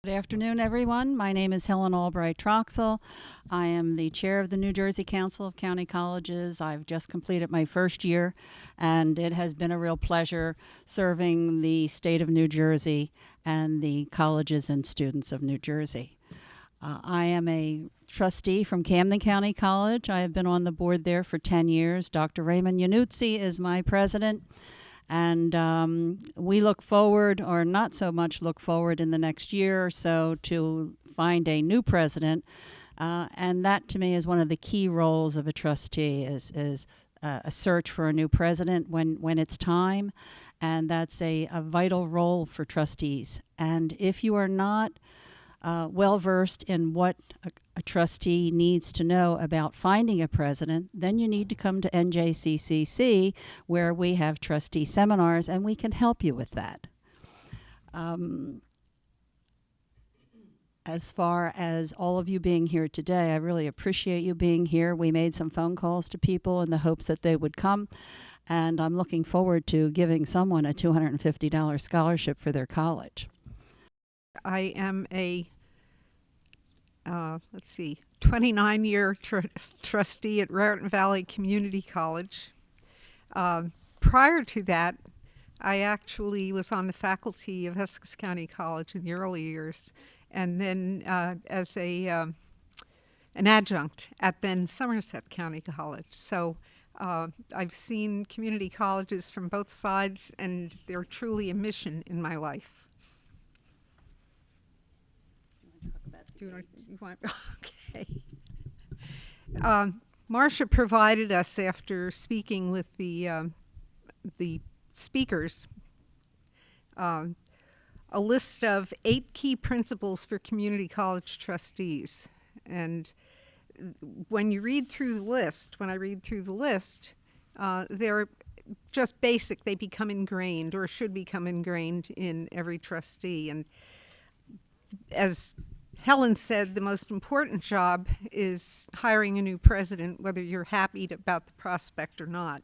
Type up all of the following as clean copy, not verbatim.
Good afternoon, everyone. My name is Helen Albright Troxell. I am the chair of the New Jersey Council of County Colleges. I've just completed my first year, and it has been a real pleasure serving the state of New Jersey and the colleges and students of New Jersey. I am a trustee from Camden County College. I have been on the board there for 10 years. Dr. Raymond Yannuzzi is my president. And we look forward, or not so much look forward in the next year or so, to find a new president. And that, to me, is one of the key roles of a trustee, is a search for a new president when it's time. And that's a vital role for trustees. And if you are not well-versed in what a trustee needs to know about finding a president, then you need to come to NJCCC, where we have trustee seminars, and we can help you with that. As far as all of you being here today, I really appreciate you being here. We made some phone calls to people in the hopes that they would come, and I'm looking forward to giving someone a $250 scholarship for their college. I am a 29-year trustee at Raritan Valley Community College. Prior to that, I actually was on the faculty of Essex County College in the early years, and then as an adjunct at then Somerset County College. So I've seen community colleges from both sides, and they're truly a mission in my life. Okay. Marsha provided us, after speaking with the speakers, a list of 8 key principles for community college trustees. And when you read through the list, they're just basic. They become ingrained, or should become ingrained, in every trustee. And as Helen said, the most important job is hiring a new president, whether you're happy about the prospect or not.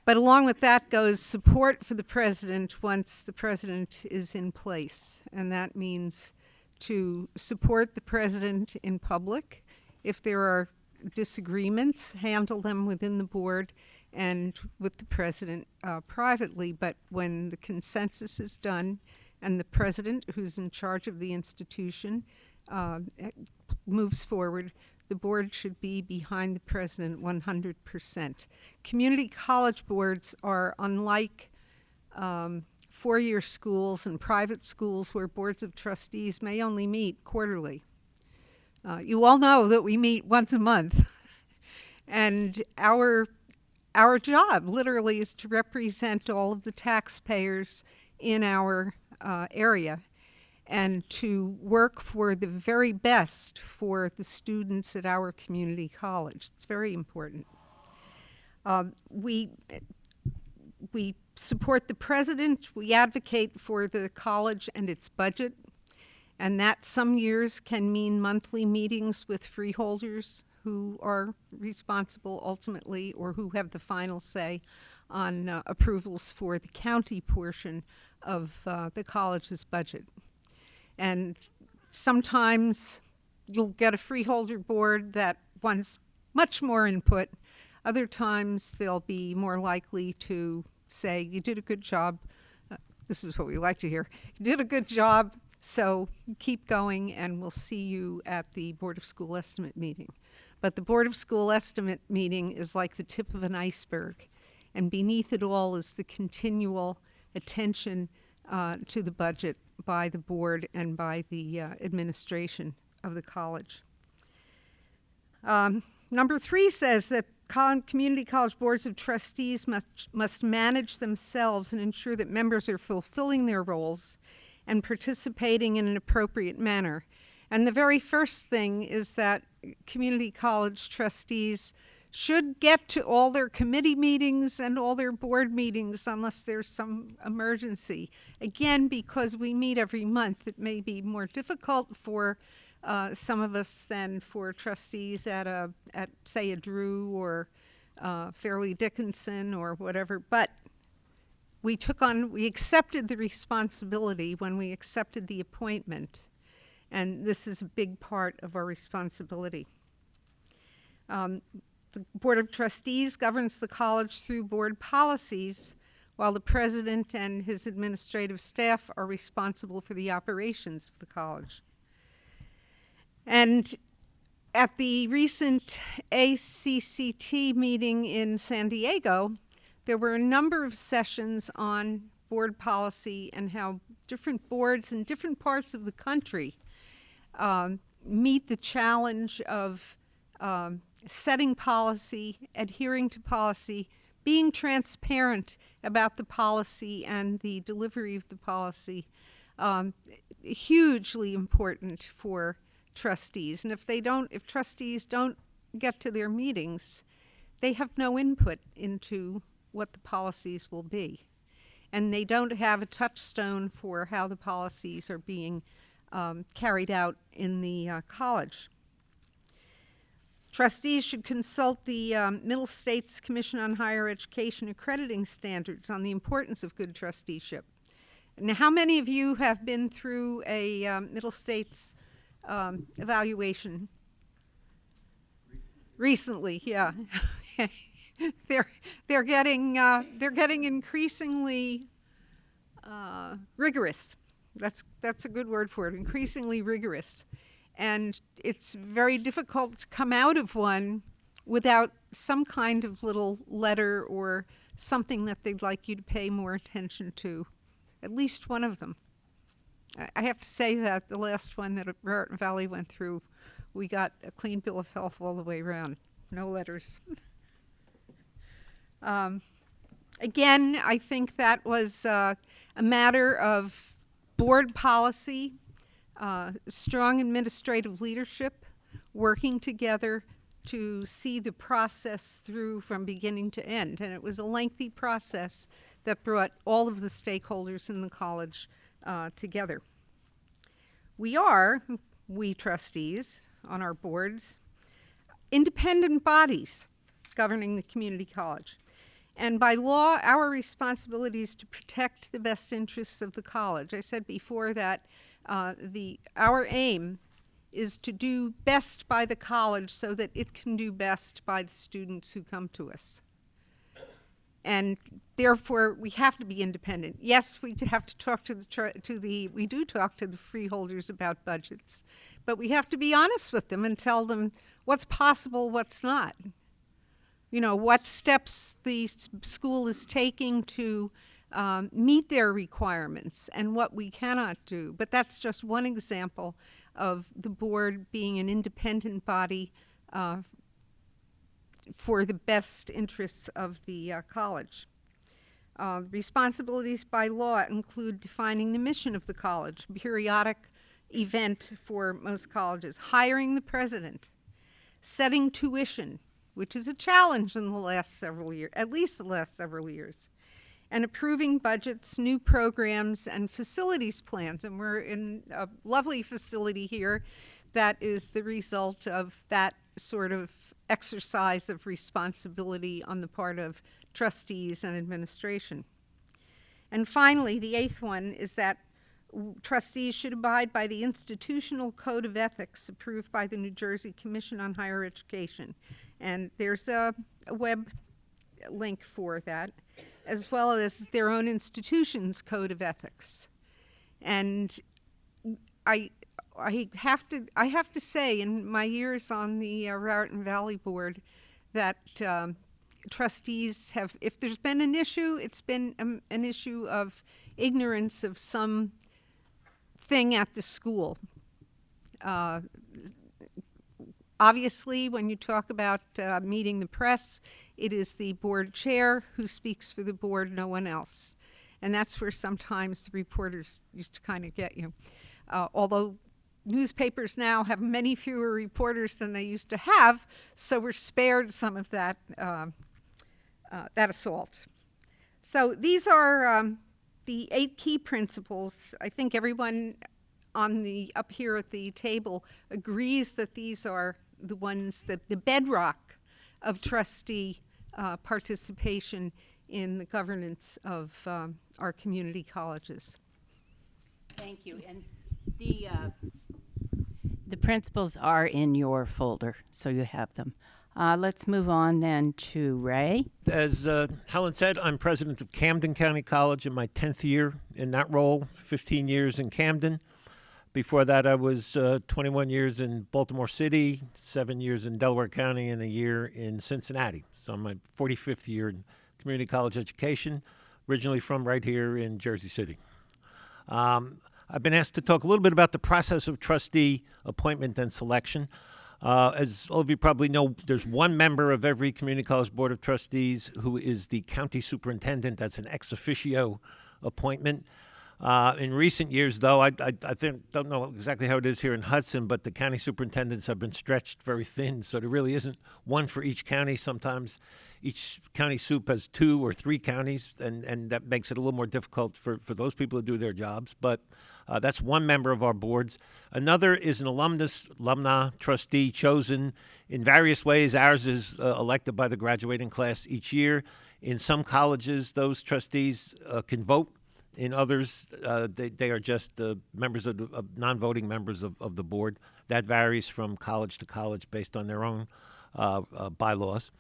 But along with that goes support for the president once the president is in place. And that means to support the president in public. If there are disagreements, handle them within the board and with the president privately. But when the consensus is done, and the president, who's in charge of the institution, moves forward, the board should be behind the president 100%. Community college boards are unlike four-year schools and private schools, where boards of trustees may only meet quarterly. You all know that we meet once a month. And our job literally is to represent all of the taxpayers in our area, and to work for the very best for the students at our community college. It's very important. We support the president. We advocate for the college and its budget, and that some years can mean monthly meetings with freeholders who are responsible ultimately, or who have the final say on approvals for the county portion of the college's budget. And sometimes you'll get a freeholder board that wants much more input. Other times they'll be more likely to say, you did a good job. This is what we like to hear. You did a good job, so keep going, and we'll see you at the Board of School Estimate meeting. But the Board of School Estimate meeting is like the tip of an iceberg. And beneath it all is the continual attention to the budget by the board and by the administration of the college. Number 3 says that community college boards of trustees must manage themselves and ensure that members are fulfilling their roles and participating in an appropriate manner. And the very first thing is that community college trustees should get to all their committee meetings and all their board meetings unless there's some emergency. Again, because we meet every month, it may be more difficult for some of us than for trustees at say, a Drew or Fairleigh Dickinson or whatever. But we accepted the responsibility when we accepted the appointment, and this is a big part of our responsibility. The Board of Trustees governs the college through board policies, while the president and his administrative staff are responsible for the operations of the college. And at the recent ACCT meeting in San Diego, there were a number of sessions on board policy and how different boards in different parts of the country meet the challenge of setting policy, adhering to policy, being transparent about the policy and the delivery of the policy. Hugely important for trustees. And if trustees don't get to their meetings, they have no input into what the policies will be. And they don't have a touchstone for how the policies are being carried out in the college. Trustees should consult the Middle States Commission on Higher Education accrediting standards on the importance of good trusteeship. Now, how many of you have been through a Middle States evaluation? Recently, yeah. they're getting increasingly rigorous. That's a good word for it. Increasingly rigorous. And it's very difficult to come out of one without some kind of little letter or something that they'd like you to pay more attention to, at least one of them. I have to say that the last one that Raritan Valley went through, we got a clean bill of health all the way around, no letters. Again, I think that was a matter of board policy, strong administrative leadership, working together to see the process through from beginning to end. And it was a lengthy process that brought all of the stakeholders in the college together. We trustees on our boards, independent bodies governing the community college. And by law, our responsibility is to protect the best interests of the college. I said before that our aim is to do best by the college so that it can do best by the students who come to us. And therefore, we have to be independent. Yes, we have to talk we do talk to the freeholders about budgets, but we have to be honest with them and tell them what's possible, what's not. You know, what steps the school is taking to meet their requirements and what we cannot do. But that's just one example of the board being an independent body for the best interests of the college. Responsibilities by law include defining the mission of the college, periodic event for most colleges, hiring the president, setting tuition, which is a challenge in the last several years, at least the last several years, and approving budgets, new programs, and facilities plans. And we're in a lovely facility here that is the result of that sort of exercise of responsibility on the part of trustees and administration. And finally, the eighth one is that trustees should abide by the institutional code of ethics approved by the New Jersey Commission on Higher Education. And there's a web link for that, as well as their own institution's code of ethics. And I have to say, in my years on the Raritan Valley Board, that trustees have, if there's been an issue, it's been an issue of ignorance of some thing at the school. Obviously, when you talk about meeting the press, it is the board chair who speaks for the board, no one else. And that's where sometimes the reporters used to kind of get you. Although newspapers now have many fewer reporters than they used to have, so we're spared some of that, that assault. So these are the 8 key principles. I think everyone up here at the table agrees that these are the ones that the bedrock of trustee participation in the governance of our community colleges. Thank you. And the principles are in your folder, so you have them. Let's move on then to Ray. As Helen said, I'm president of Camden County College in my 10th year in that role, 15 years in Camden. Before that, I was 21 years in Baltimore City, 7 years in Delaware County, and a year in Cincinnati. So I'm my 45th year in community college education, originally from right here in Jersey City. I've been asked to talk a little bit about the process of trustee appointment and selection. As all of you probably know, there's one member of every community college board of trustees who is the county superintendent. That's an ex officio appointment. In recent years, though, I don't know exactly how it is here in Hudson, but the county superintendents have been stretched very thin, so there really isn't one for each county. Sometimes each county sup has 2 or 3 counties, and that makes it a little more difficult for those people to do their jobs. But that's one member of our boards. Another is an alumna trustee chosen in various ways. Ours is elected by the graduating class each year. In some colleges, those trustees can vote. In others, they are just members of non-voting members of the board. That varies from college to college based on their own bylaws.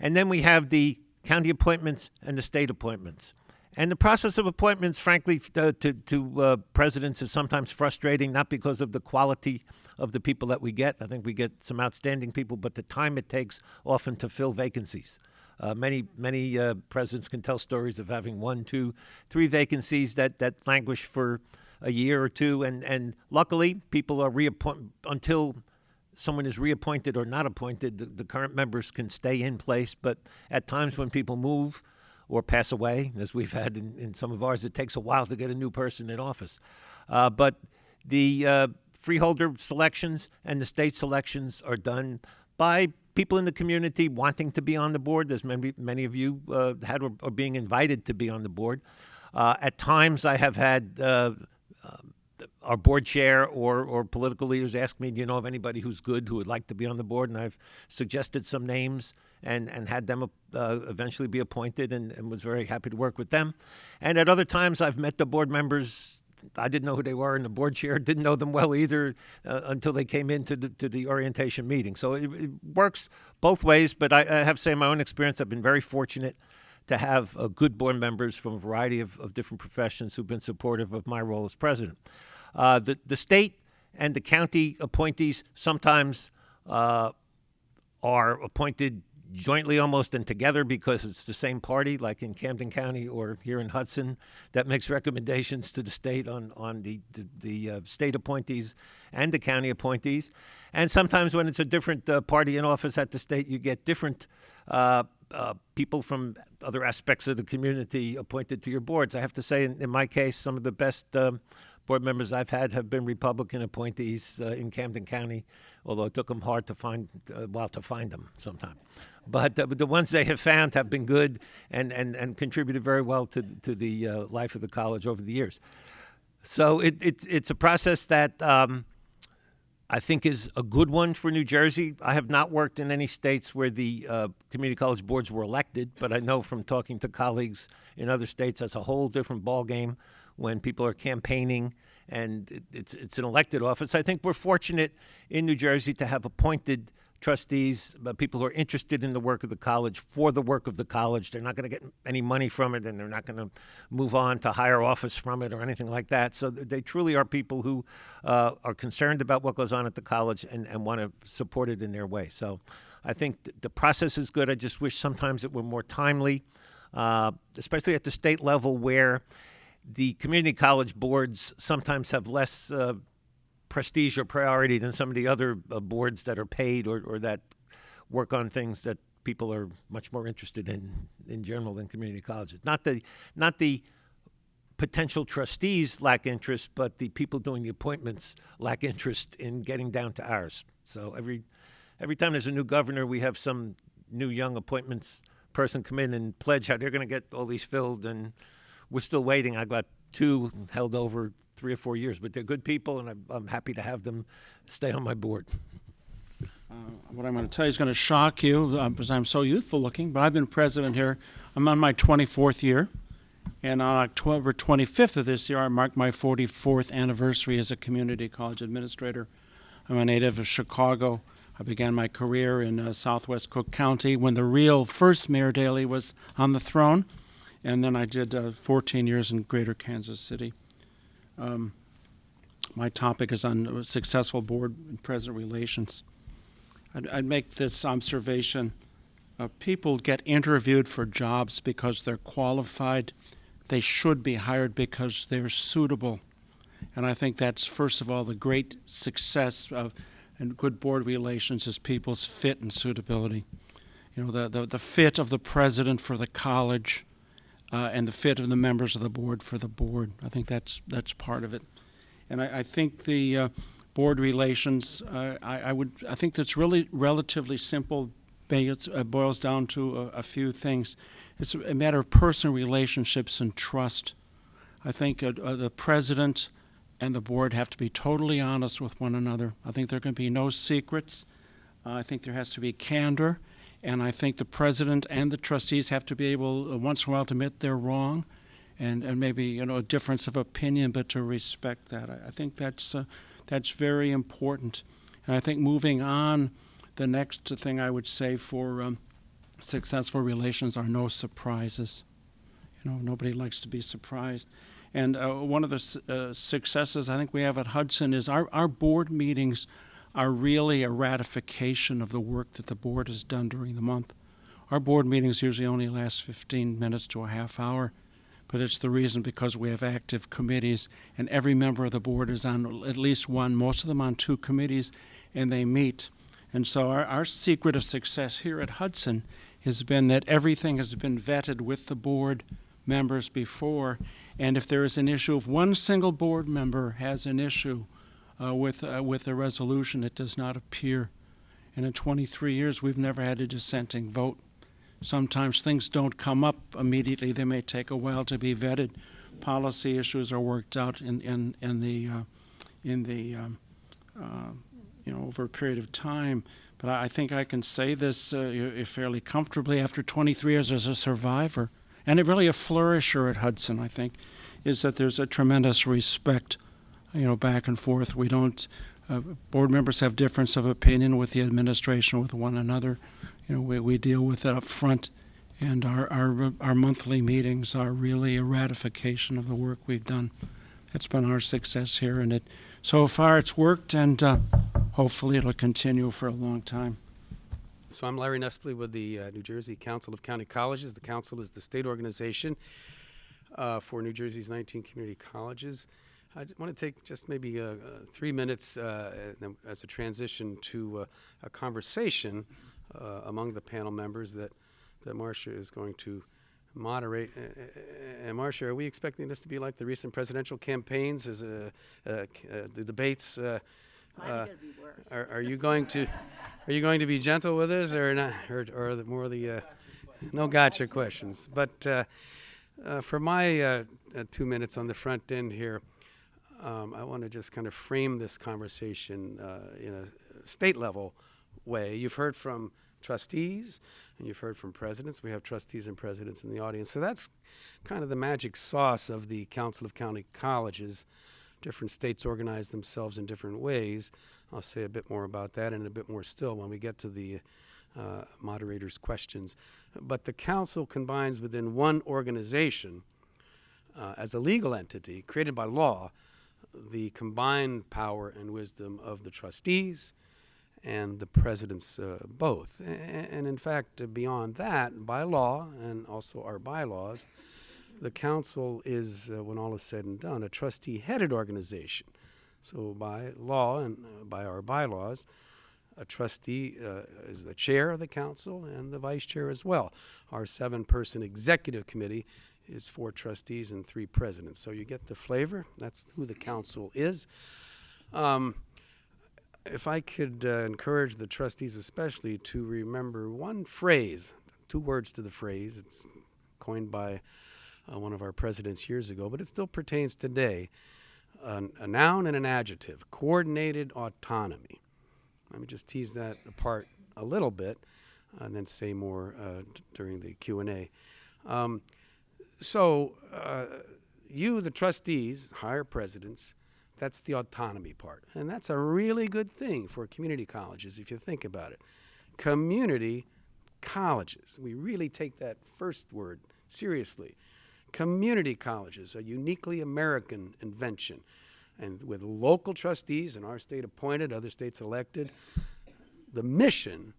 And then we have the county appointments and the state appointments. And the process of appointments, frankly, to presidents is sometimes frustrating, not because of the quality of the people that we get. I think we get some outstanding people, but the time it takes often to fill vacancies. Many presidents can tell stories of having 1, 2, 3 vacancies that languish for a year or two, and luckily people are reappointed until someone is reappointed or not appointed. The current members can stay in place, but at times when people move or pass away, as we've had in some of ours, it takes a while to get a new person in office. But the freeholder selections and the state selections are done by people in the community wanting to be on the board. There's many of you had or being invited to be on the board. At times, I have had our board chair or political leaders ask me, do you know of anybody who's good who would like to be on the board? And I've suggested some names and had them eventually be appointed and was very happy to work with them. And at other times, I've met the board members. I didn't know who they were, and the board chair didn't know them well either until they came into the orientation meeting. So it works both ways, but I have to say in my own experience, I've been very fortunate to have good board members from a variety of different professions who've been supportive of my role as president. The state and the county appointees sometimes are appointed jointly almost and together because it's the same party, like in Camden County or here in Hudson, that makes recommendations to the state on the state appointees and the county appointees. And sometimes when it's a different party in office at the state, you get different people from other aspects of the community appointed to your boards. I have to say, in my case, some of the best board members I've had have been Republican appointees in Camden County, although it took them hard to find, to find them sometimes. But the ones they have found have been good and contributed very well to the life of the college over the years. So it's a process that I think is a good one for New Jersey. I have not worked in any states where the community college boards were elected, but I know from talking to colleagues in other states that's a whole different ballgame when people are campaigning and it's an elected office. I think we're fortunate in New Jersey to have appointed trustees, people who are interested in the work of the college for the work of the college. They're not going to get any money from it, and they're not going to move on to higher office from it or anything like that. So they truly are people who are concerned about what goes on at the college and want to support it in their way. So I think the process is good. I just wish sometimes it were more timely, especially at the state level where the community college boards sometimes have less prestige or priority than some of the other boards that are paid or that work on things that people are much more interested in general than community colleges. Not the potential trustees lack interest, but the people doing the appointments lack interest in getting down to ours. So every time there's a new governor, we have some new young appointments person come in and pledge how they're going to get all these filled, and we're still waiting. I got 2 held over 3 or 4 years, but they're good people, and I'm happy to have them stay on my board. What I'm going to tell you is going to shock you because I'm so youthful looking, but I've been president here. I'm on my 24th year, and on October 25th of this year, I marked my 44th anniversary as a community college administrator. I'm a native of Chicago. I began my career in southwest Cook County when the real first Mayor Daley was on the throne, and then I did 14 years in greater Kansas City. My topic is on successful board and president relations. I'd make this observation. People get interviewed for jobs because they're qualified. They should be hired because they're suitable. And I think that's, first of all, the great success of and good board relations is people's fit and suitability. You know, the fit of the president for the college and the fit of the members of the board for the board. I think that's part of it. And I think the board relations, I think that's really relatively simple. It boils down to a few things. It's a matter of personal relationships and trust. I think the president and the board have to be totally honest with one another. I think there can be no secrets. I think there has to be candor. And I think the president and the trustees have to be able once in a while to admit they're wrong and maybe a difference of opinion, but to respect that. I think that's very important. And I think moving on, the next thing I would say for successful relations are no surprises. Nobody likes to be surprised. And one of the successes I think we have at Hudson is our board meetings are really a ratification of the work that the board has done during the month. Our board meetings usually only last 15 minutes to a half hour, but it's the reason because we have active committees and every member of the board is on at least one, most of them on two committees, and they meet. And so our secret of success here at Hudson has been that everything has been vetted with the board members before, and if there is an issue, if one single board member has an issue with a resolution, it does not appear. And in 23 years, we've never had a dissenting vote. Sometimes things don't come up immediately. They may take a while to be vetted. Policy issues are worked out in over a period of time. But I think I can say this fairly comfortably after 23 years as a survivor, and really a flourisher at Hudson, I think, is that there's a tremendous respect, back and forth. We don't, board members have difference of opinion with the administration, with one another. We deal with it up front, and our monthly meetings are really a ratification of the work we've done. That's been our success here, and so far it's worked, and hopefully it'll continue for a long time. So I'm Larry Nespoli with the New Jersey Council of County Colleges. The council is the state organization for New Jersey's 19 community colleges. I want to take just maybe 3 minutes as a transition to a conversation among the panel members that Marsha is going to moderate. And Marsha, are we expecting this to be like the recent presidential campaigns, as the debates? Are you going to be gentle with us, or not, or more of the no gotcha questions? But for my 2 minutes on the front end here, I want to just kind of frame this conversation in a state level way. You've heard from trustees and you've heard from presidents. We have trustees and presidents in the audience. So that's kind of the magic sauce of the Council of County Colleges. Different states organize themselves in different ways. I'll say a bit more about that and a bit more still when we get to the moderator's questions. But the council combines within one organization as a legal entity created by law the combined power and wisdom of the trustees and the presidents both. And in fact, beyond that, by law and also our bylaws, the council is, when all is said and done, a trustee-headed organization. So by law and by our bylaws, a trustee is the chair of the council and the vice chair as well. Our 7-person executive committee is 4 trustees and 3 presidents. So you get the flavor. That's who the council is. If I could encourage the trustees especially to remember one phrase, 2 words to the phrase. It's coined by one of our presidents years ago, but it still pertains today. A noun and an adjective, coordinated autonomy. Let me just tease that apart a little bit and then say more during the Q&A. You, the trustees, hire presidents. That's the autonomy part. And that's a really good thing for community colleges if you think about it. Community colleges. We really take that first word seriously. Community colleges, a uniquely American invention. And with local trustees in our state appointed, other states elected, the mission,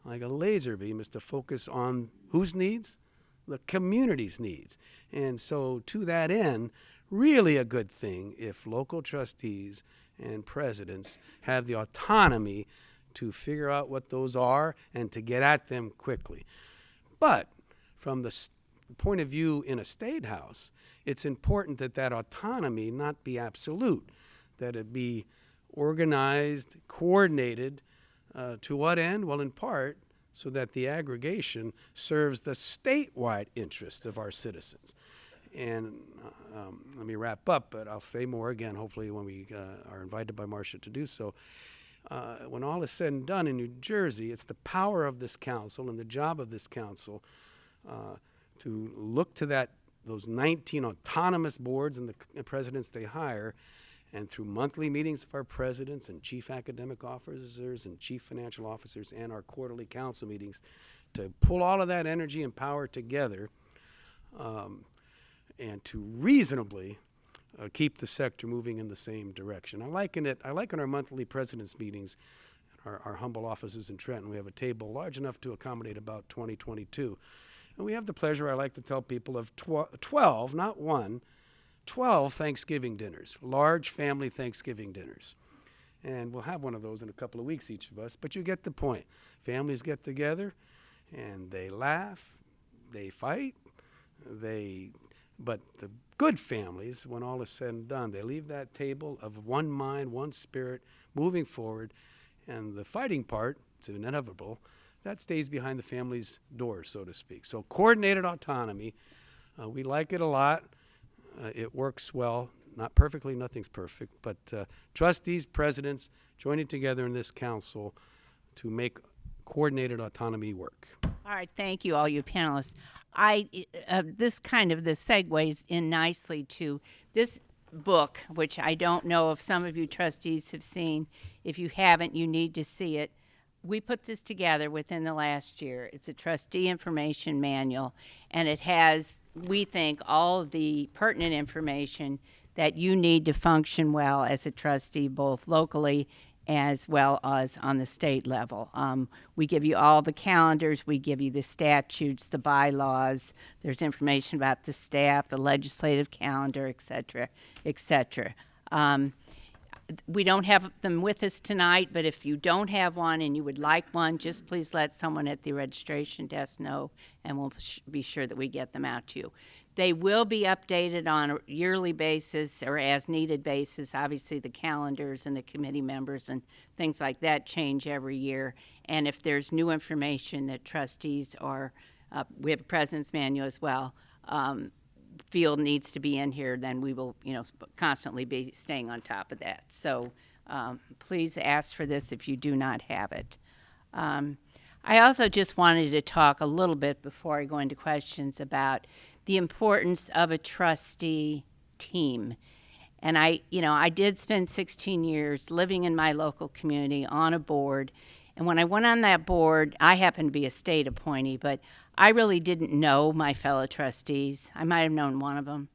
like a laser beam, is to focus on whose needs? The community's needs. And so to that end, really a good thing if local trustees and presidents have the autonomy to figure out what those are and to get at them quickly. But from the point of view in a state house, it's important that that autonomy not be absolute, that it be organized, coordinated, to what end? Well, in part, so that the aggregation serves the statewide interests of our citizens. And let me wrap up, but I'll say more again, hopefully when we are invited by Marsha to do so. When all is said and done in New Jersey, it's the power of this council and the job of this council to look to those 19 autonomous boards and the presidents they hire, and through monthly meetings of our presidents and chief academic officers and chief financial officers and our quarterly council meetings, to pull all of that energy and power together and to reasonably keep the sector moving in the same direction. I liken our monthly presidents meetings, our humble offices in Trenton. We have a table large enough to accommodate about 2022. And we have the pleasure, I like to tell people, of 12, not one, 12 Thanksgiving dinners, large family Thanksgiving dinners. And we'll have one of those in a couple of weeks, each of us, but you get the point. Families get together and they laugh, they fight, but the good families, when all is said and done, they leave that table of one mind, one spirit, moving forward, and the fighting part, it's inevitable, that stays behind the family's door, so to speak. So coordinated autonomy, we like it a lot. It works well. Not perfectly, nothing's perfect, but trustees, presidents, joining together in this council to make coordinated autonomy work. All right, thank you, all you panelists. This segues in nicely to this book, which I don't know if some of you trustees have seen. If you haven't, you need to see it. We put this together within the last year. It's a trustee information manual, and it has, we think, all of the pertinent information that you need to function well as a trustee, both locally as well as on the state level. We give you all the calendars, we give you the statutes, the bylaws, there's information about the staff, the legislative calendar, et cetera, et cetera. We don't have them with us tonight, but if you don't have one and you would like one, just please let someone at the registration desk know, and we'll be sure that we get them out to you. They will be updated on a yearly basis or as needed basis. Obviously, the calendars and the committee members and things like that change every year. And if there's new information that trustees we have a president's manual as well, field needs to be in here, then we will, constantly be staying on top of that. So please ask for this if you do not have it. I also just wanted to talk a little bit before I go into questions about the importance of a trustee team. And I did spend 16 years living in my local community on a board. And when I went on that board, I happened to be a state appointee, but I really didn't know my fellow trustees. I might have known one of them.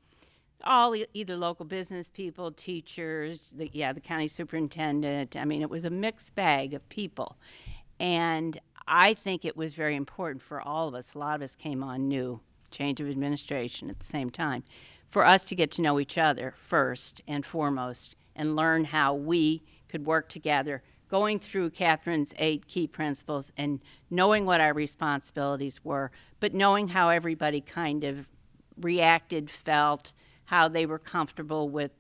All either local business people, teachers, the county superintendent. I mean, it was a mixed bag of people. And I think it was very important for all of us. A lot of us came on new, change of administration at the same time, for us to get to know each other first and foremost and learn how we could work together, going through Catherine's 8 key principles and knowing what our responsibilities were, but knowing how everybody kind of reacted, felt, how they were comfortable with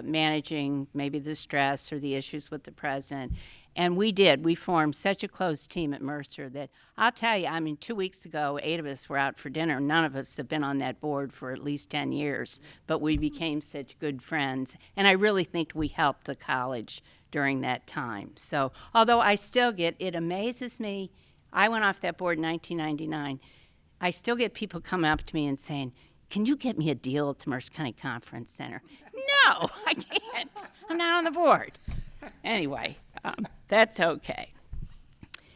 managing maybe the stress or the issues with the president. And we did. We formed such a close team at Mercer that I'll tell you, I mean, 2 weeks ago, 8 of us were out for dinner. None of us have been on that board for at least 10 years, but we became such good friends. And I really think we helped the college during that time. So, although I still get, it amazes me, I went off that board in 1999. I still get people coming up to me and saying, can you get me a deal at the Mercer County Conference Center? No, I can't. I'm not on the board. Anyway, that's okay.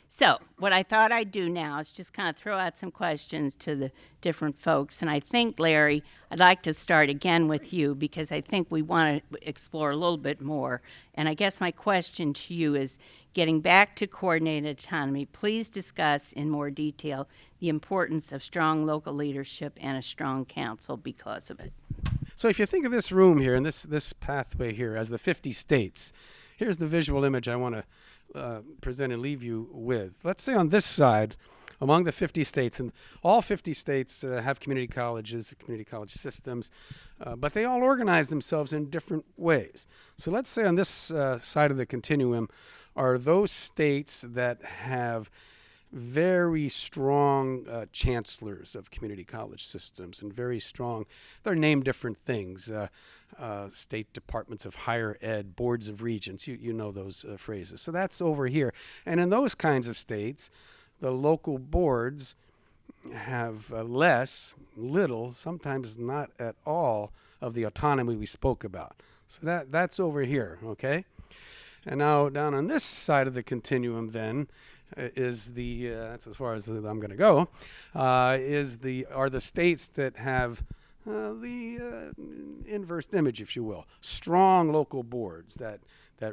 So what I thought I'd do now is just kind of throw out some questions to the different folks. And I think, Larry, I'd like to start again with you because I think we want to explore a little bit more. And I guess my question to you is, getting back to coordinated autonomy, please discuss in more detail the importance of strong local leadership and a strong council because of it. So if you think of this room here and this pathway here as the 50 states, here's the visual image I want to present and leave you with. Let's say on this side, among the 50 states, and all 50 states have community colleges, community college systems, but they all organize themselves in different ways. So let's say on this side of the continuum are those states that have very strong chancellors of community college systems and very strong, they're named different things, state departments of higher ed, boards of regents, you know those phrases. So that's over here. And in those kinds of states, the local boards have little, sometimes not at all, of the autonomy we spoke about. So that's over here, okay? And now down on this side of the continuum then, is that's as far as I'm going to go, are the states that have the inverse image, if you will, strong local boards that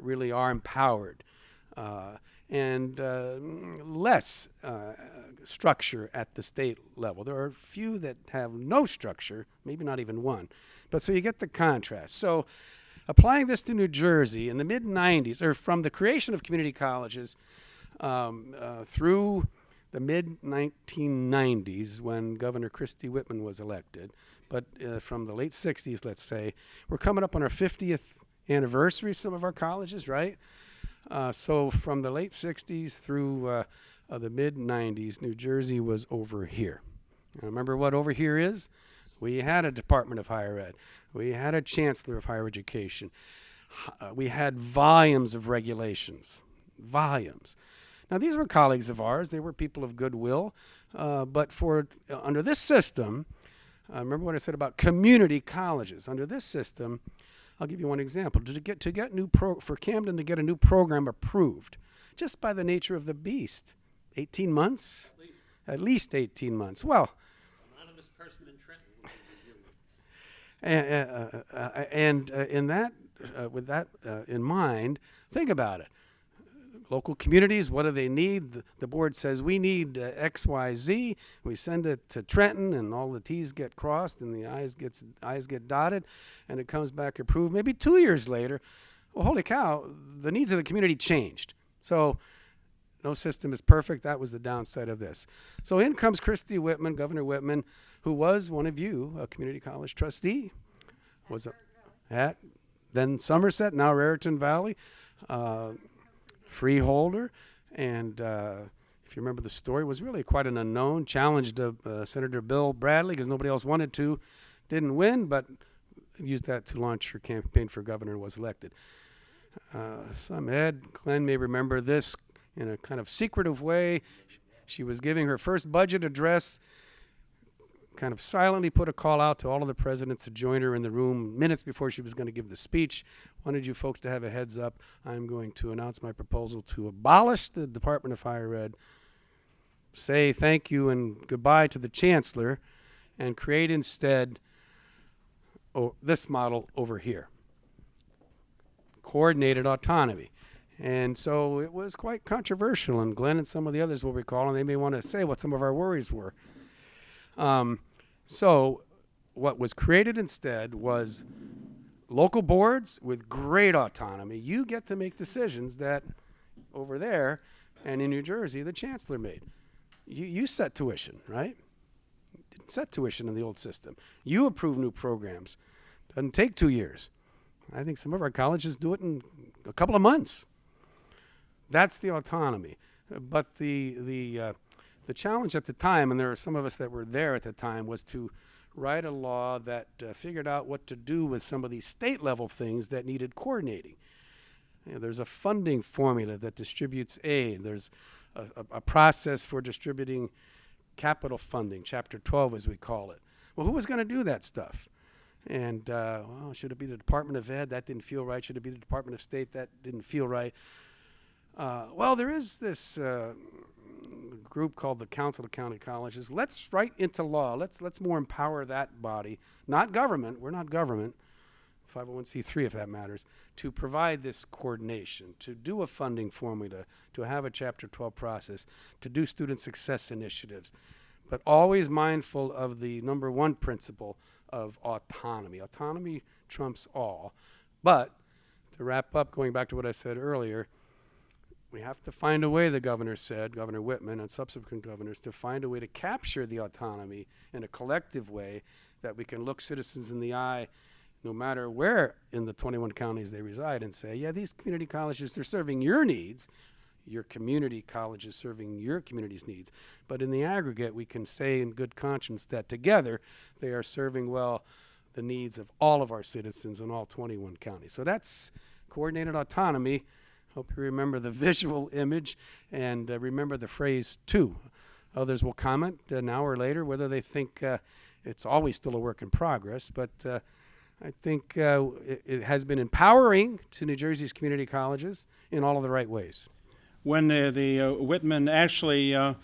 really are empowered and less structure at the state level. There are a few that have no structure, maybe not even one. But so you get the contrast. So applying this to New Jersey in the mid-90s, or from the creation of community colleges, through the mid-1990s when Governor Christie Whitman was elected, but from the late 60s, let's say, we're coming up on our 50th anniversary, some of our colleges, right? So from the late 60s through the mid-90s, New Jersey was over here. Now, remember what over here is? We had a Department of Higher Ed. We had a Chancellor of Higher Education. We had volumes of regulations, volumes. Now, these were colleagues of ours. They were people of goodwill. But under this system, remember what I said about community colleges. Under this system, I'll give you one example. For Camden to get a new program approved, just by the nature of the beast, 18 months? At least 18 months. Well, anonymous person in Trenton. With that in mind, think about it. Local communities, what do they need? The board says we need X, Y, Z. We send it to Trenton, and all the T's get crossed and the I's get dotted, and it comes back approved. Maybe 2 years later, well, holy cow, the needs of the community changed. So no system is perfect. That was the downside of this. So in comes Christie Whitman, Governor Whitman, who was one of you, a community college trustee, was at then Somerset, now Raritan Valley. Freeholder, and if you remember the story, was really quite an unknown. Challenged Senator Bill Bradley because nobody else wanted to. Didn't win, but used that to launch her campaign for governor and was elected. Some Ed, Glenn may remember this in a kind of secretive way. She was giving her first budget address, kind of silently put a call out to all of the presidents to join her in the room minutes before she was going to give the speech. Wanted you folks to have a heads up. I'm going to announce my proposal to abolish the Department of Higher Ed, say thank you and goodbye to the chancellor, and create instead this model over here, coordinated autonomy. And so it was quite controversial, and Glenn and some of the others will recall, and they may want to say what some of our worries were. So what was created instead was local boards with great autonomy. You get to make decisions that over there and in New Jersey the chancellor made. You set tuition, right? Didn't set tuition in the old system. You approve new programs. Doesn't take 2 years. I think some of our colleges do it in a couple of months. That's the autonomy. But the challenge at the time, and there are some of us that were there at the time, was to write a law that figured out what to do with some of these state level things that needed coordinating. You know, there's a funding formula that distributes aid. There's a process for distributing capital funding, Chapter 12 as we call it. Well, who was going to do that stuff? And, well, should it be the Department of Ed? That didn't feel right. Should it be the Department of State? That didn't feel right. Well, there is this group called the Council of County Colleges. Let's write into law. Let's more empower that body. Not government. We're not government. 501c3 if that matters, to provide this coordination, to do a funding formula, to have a Chapter 12 process, to do student success initiatives, but always mindful of the number one principle of autonomy. Autonomy trumps all. But to wrap up, going back to what I said earlier, we have to find a way, the governor said, Governor Whitman and subsequent governors, to find a way to capture the autonomy in a collective way that we can look citizens in the eye no matter where in the 21 counties they reside and say, yeah, these community colleges, they're serving your needs. Your community college is serving your community's needs. But in the aggregate, we can say in good conscience that together they are serving well the needs of all of our citizens in all 21 counties. So that's coordinated autonomy. Hope you remember the visual image and remember the phrase too. Others will comment now or later whether they think it's always still a work in progress, but I think it has been empowering to New Jersey's community colleges in all of the right ways. When the Whitman actually, it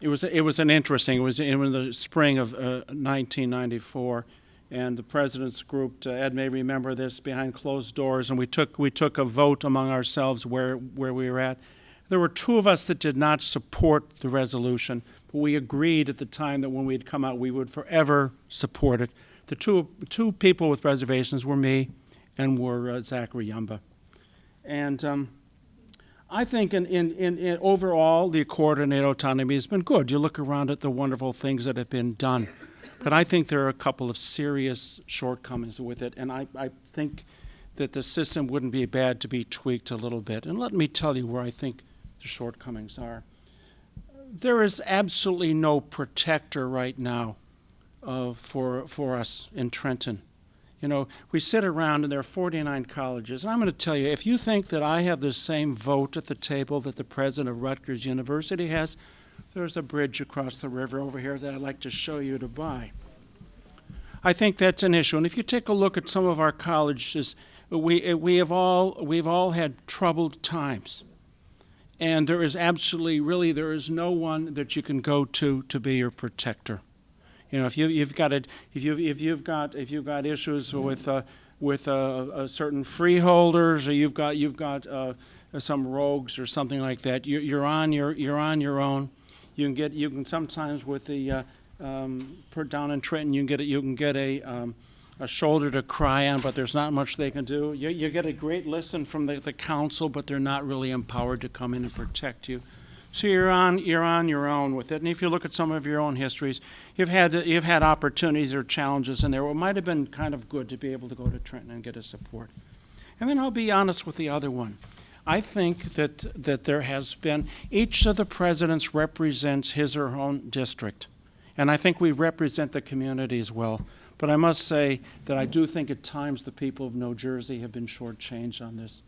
was an interesting. It was in the spring of 1994, and the president's group, Ed may remember this, behind closed doors, and we took a vote among ourselves where we were at. There were two of us that did not support the resolution, but we agreed at the time that when we had come out, we would forever support it. The two people with reservations were me and were Zachary Yumba. And I think in overall, the coordinated autonomy has been good. You look around at the wonderful things that have been done. But I think there are a couple of serious shortcomings with it, and I think that the system wouldn't be bad to be tweaked a little bit. And let me tell you where I think the shortcomings are. There is absolutely no protector right now for us in Trenton. You know, we sit around and there are 49 colleges. And I'm going to tell you, if you think that I have the same vote at the table that the president of Rutgers University has, there's a bridge across the river over here that I'd like to show you to buy. I think that's an issue. And if you take a look at some of our colleges, we've all had troubled times. And there is absolutely, really, there is no one that you can go to be your protector. You know, if you've got issues with certain freeholders, or you've got some rogues or something like that, you're on your own. You can sometimes with the down in Trenton, you can get a shoulder to cry on, but there's not much they can do. You get a great listen from the council, but they're not really empowered to come in and protect you. So you're on your own with it. And if you look at some of your own histories, you've had opportunities or challenges in there. It might have been kind of good to be able to go to Trenton and get a support. And then I'll be honest with the other one. I think that there has been, each of the presidents represents his or her own district. And I think we represent the community as well. But I must say that I do think at times the people of New Jersey have been shortchanged on this.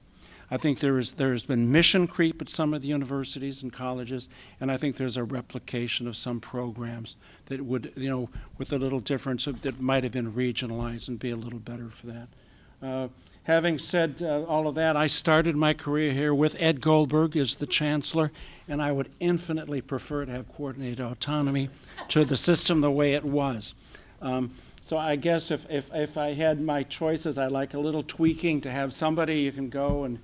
I think there has been mission creep at some of the universities and colleges, and I think there's a replication of some programs that would, you know, with a little difference that might have been regionalized and be a little better for that. Having said all of that, I started my career here with Ed Goldberg as the chancellor, and I would infinitely prefer to have coordinated autonomy to the system the way it was. So I guess if I had my choices, I'd like a little tweaking to have somebody you can go and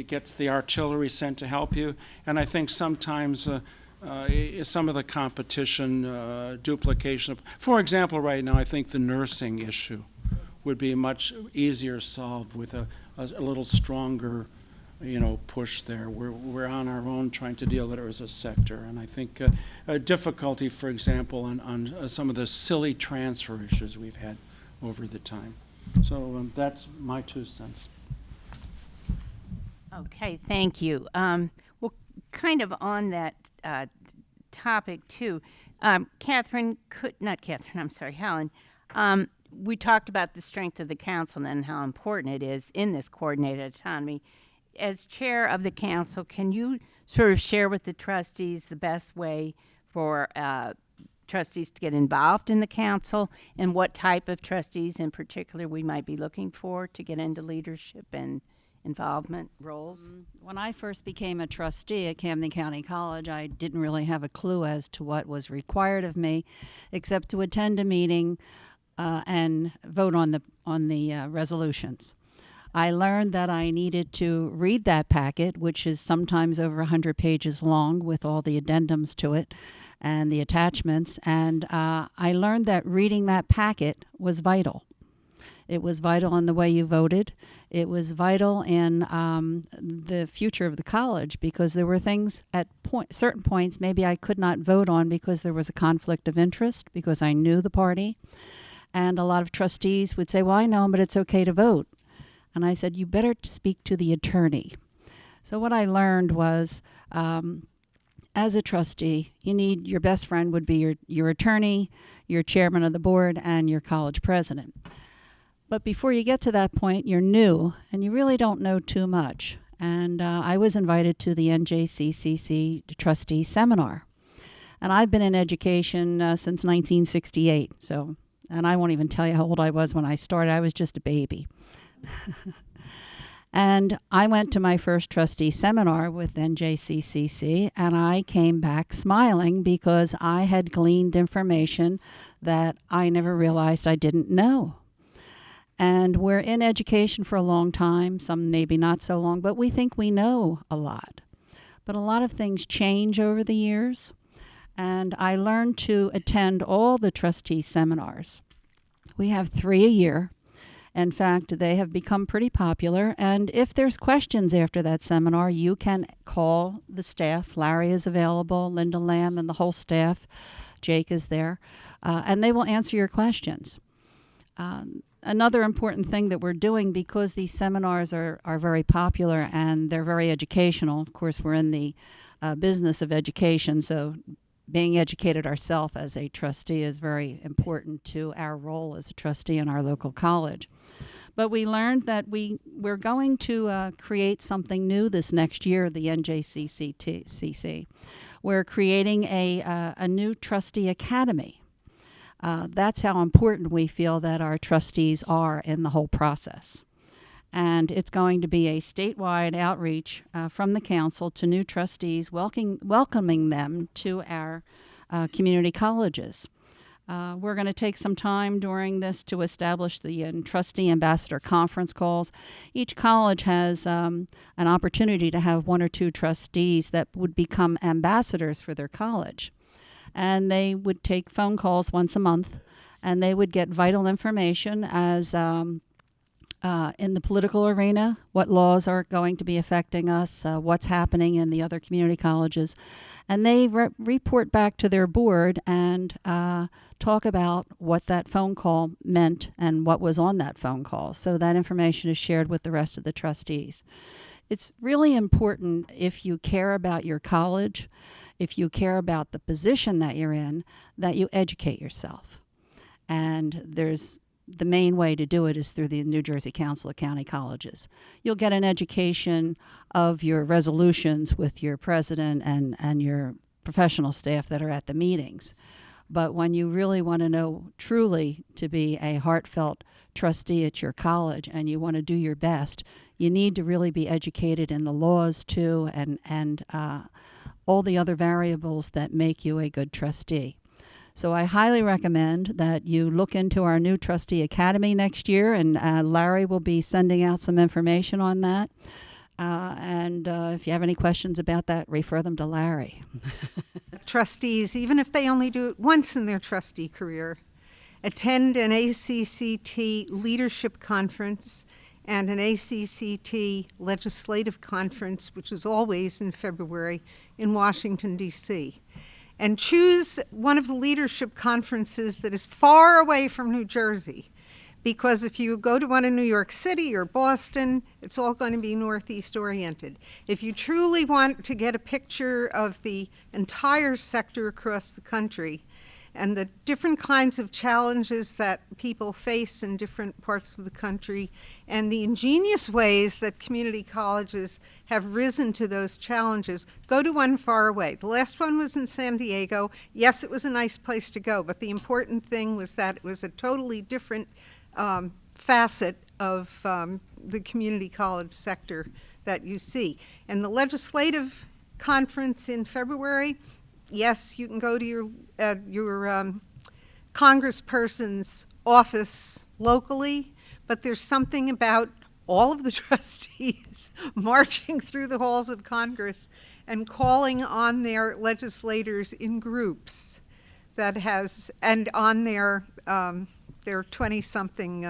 gets the artillery sent to help you. And I think sometimes some of the competition, duplication. For example, right now, I think the nursing issue would be much easier solved with a little stronger, push there. We're on our own trying to deal with it as a sector. And I think a difficulty, for example, on some of the silly transfer issues we've had over the time. So that's my 2 cents. Okay, thank you. Well, kind of on that topic too, Helen. We talked about the strength of the council and how important it is in this coordinated autonomy. As chair of the council, can you sort of share with the trustees the best way for trustees to get involved in the council, and what type of trustees in particular we might be looking for to get into leadership and involvement roles? When I first became a trustee at Camden County College, I didn't really have a clue as to what was required of me, except to attend a meeting and vote on the resolutions. I learned that I needed to read that packet, which is sometimes over 100 pages long with all the addendums to it and the attachments, and I learned that reading that packet was vital. It was vital in the way you voted. It was vital in the future of the college, because there were things at certain points maybe I could not vote on because there was a conflict of interest, because I knew the party. And a lot of trustees would say, well, I know, but it's okay to vote. And I said, you better speak to the attorney. So what I learned was, as a trustee, you need, your best friend would be your attorney, your chairman of the board, and your college president. But before you get to that point, you're new, and you really don't know too much. And I was invited to the NJCCC trustee seminar. And I've been in education since 1968. And I won't even tell you how old I was when I started. I was just a baby. And I went to my first trustee seminar with NJCCC, and I came back smiling because I had gleaned information that I never realized I didn't know. And we're in education for a long time, some maybe not so long, but we think we know a lot. But a lot of things change over the years, and I learned to attend all the trustee seminars. We have 3 a year. In fact, they have become pretty popular, and if there's questions after that seminar, you can call the staff. Larry is available, Linda Lamb and the whole staff. Jake is there, and they will answer your questions. Another important thing that we're doing, because these seminars are very popular and they're very educational. Of course, we're in the business of education, so being educated ourselves as a trustee is very important to our role as a trustee in our local college. But we learned that we're going to create something new this next year, the NJCCC. We're creating a new trustee academy. That's how important we feel that our trustees are in the whole process. And it's going to be a statewide outreach from the council to new trustees, welcoming them to our community colleges. We're going to take some time during this to establish the trustee ambassador conference calls. Each college has an opportunity to have 1 or 2 trustees that would become ambassadors for their college. And they would take phone calls once a month, and they would get vital information as in the political arena, what laws are going to be affecting us, what's happening in the other community colleges. And they report back to their board and talk about what that phone call meant and what was on that phone call. So that information is shared with the rest of the trustees. It's really important, if you care about your college, if you care about the position that you're in, that you educate yourself. And the main way to do it is through the New Jersey Council of County Colleges. You'll get an education of your resolutions with your president and your professional staff that are at the meetings. But when you really want to know truly to be a heartfelt trustee at your college and you want to do your best, you need to really be educated in the laws too, and all the other variables that make you a good trustee. So I highly recommend that you look into our new Trustee Academy next year, and Larry will be sending out some information on that. And if you have any questions about that, refer them to Larry. Trustees, even if they only do it once in their trustee career, attend an ACCT leadership conference and an ACCT legislative conference, which is always in February in Washington, D.C., and choose one of the leadership conferences that is far away from New Jersey, because if you go to one in New York City or Boston, it's all going to be Northeast oriented. If you truly want to get a picture of the entire sector across the country and the different kinds of challenges that people face in different parts of the country and the ingenious ways that community colleges have risen to those challenges, go to one far away. The last one was in San Diego. Yes, it was a nice place to go, but the important thing was that it was a totally different facet of the community college sector that you see. And the legislative conference in February, yes, you can go to your congressperson's office locally, but there's something about all of the trustees marching through the halls of Congress and calling on their legislators in groups that has, and on their 20-something,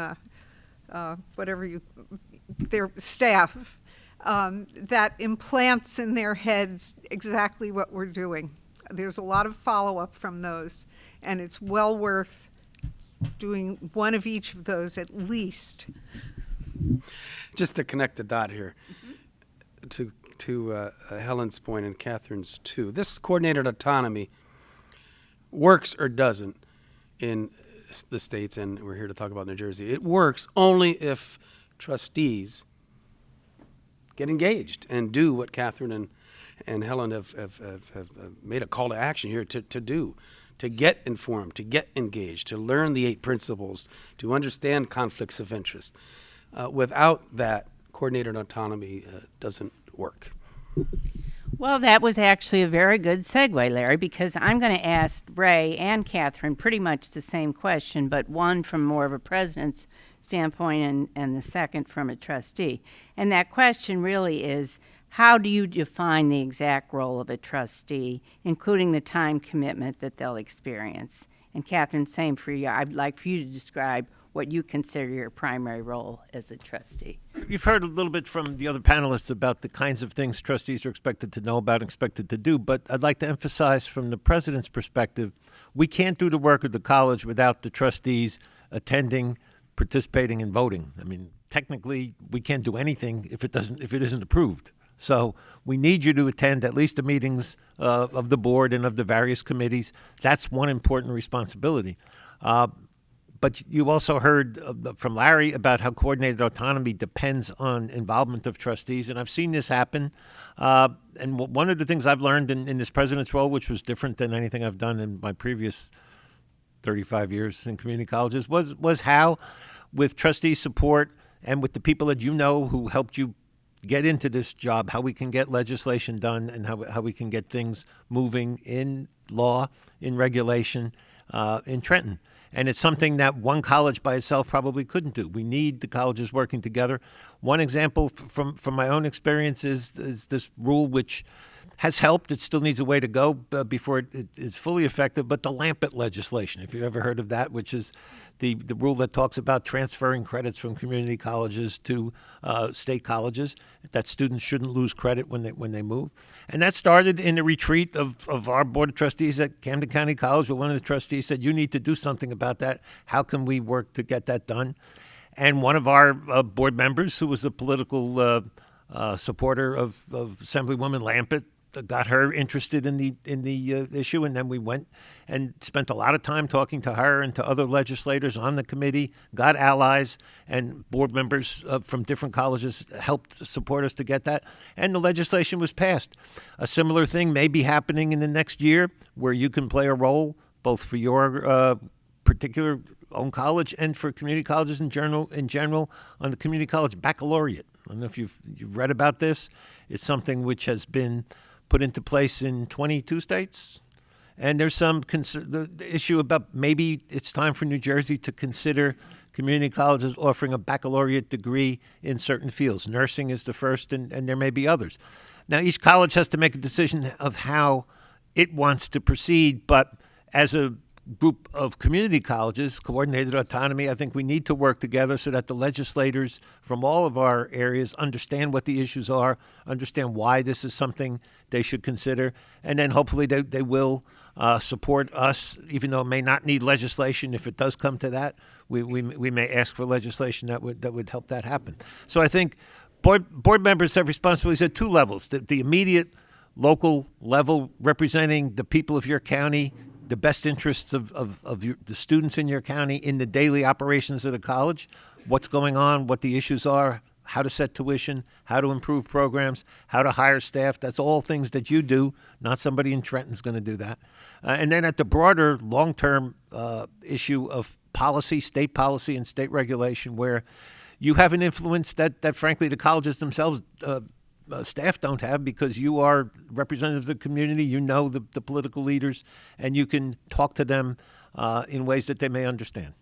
their staff, that implants in their heads exactly what we're doing. There's a lot of follow-up from those, and it's well worth doing one of each of those at least. Just to connect the dot here, to Helen's point and Catherine's too, this coordinated autonomy works or doesn't in the states, and we're here to talk about New Jersey. It works only if trustees get engaged and do what Catherine and Helen have made a call to action here to do, to get informed, to get engaged, to learn the 8 principles, to understand conflicts of interest. Without that, coordinated autonomy doesn't work. Well, that was actually a very good segue, Larry, because I'm going to ask Ray and Catherine pretty much the same question, but one from more of a president's standpoint and the second from a trustee. And that question really is, how do you define the exact role of a trustee, including the time commitment that they'll experience? And Catherine, same for you. I'd like for you to describe what you consider your primary role as a trustee. You've heard a little bit from the other panelists about the kinds of things trustees are expected to know about, expected to do, but I'd like to emphasize from the president's perspective, we can't do the work of the college without the trustees attending, participating, and voting. I mean, technically, we can't do anything if it isn't approved. So we need you to attend at least the meetings of the board and of the various committees. That's one important responsibility. But you also heard from Larry about how coordinated autonomy depends on involvement of trustees, and I've seen this happen. And one of the things I've learned in this president's role, which was different than anything I've done in my previous 35 years in community colleges, was how, with trustee support and with the people that you know who helped you get into this job, how we can get legislation done and how we can get things moving in law, in regulation, in Trenton. And it's something that one college by itself probably couldn't do. We need the colleges working together. One example from my own experience is this rule, which has helped. It still needs a way to go before it is fully effective, but the Lampet legislation, if you've ever heard of that, which is the rule that talks about transferring credits from community colleges to state colleges, that students shouldn't lose credit when they move. And that started in the retreat of our Board of Trustees at Camden County College, where one of the trustees said, you need to do something about that. How can we work to get that done? And one of our board members, who was a political supporter of Assemblywoman Lampet, got her interested in the issue, and then we went and spent a lot of time talking to her and to other legislators on the committee, got allies, and board members from different colleges helped support us to get that, and the legislation was passed. A similar thing may be happening in the next year, where you can play a role both for your particular own college and for community colleges in general on the community college baccalaureate. I don't know if you've read about this. It's something which has been put into place in 22 states. And there's the issue about maybe it's time for New Jersey to consider community colleges offering a baccalaureate degree in certain fields. Nursing is the first, and there may be others. Now, each college has to make a decision of how it wants to proceed, but as a group of community colleges, coordinated autonomy, I think we need to work together so that the legislators from all of our areas understand what the issues are, understand why this is something they should consider, and then hopefully they will support us, even though it may not need legislation. If it does come to that, we may ask for legislation that would help that happen. So I think board members have responsibilities at two levels: the immediate local level, representing the people of your county, the best interests of the students in your county in the daily operations of the college, what's going on, what the issues are, how to set tuition, how to improve programs, how to hire staff. That's all things that you do. Not somebody in Trenton's going to do that. And then at the broader long-term issue of policy, state policy and state regulation, where you have an influence that frankly the colleges themselves staff don't have, because you are representatives of the community, you know the political leaders, and you can talk to them in ways that they may understand.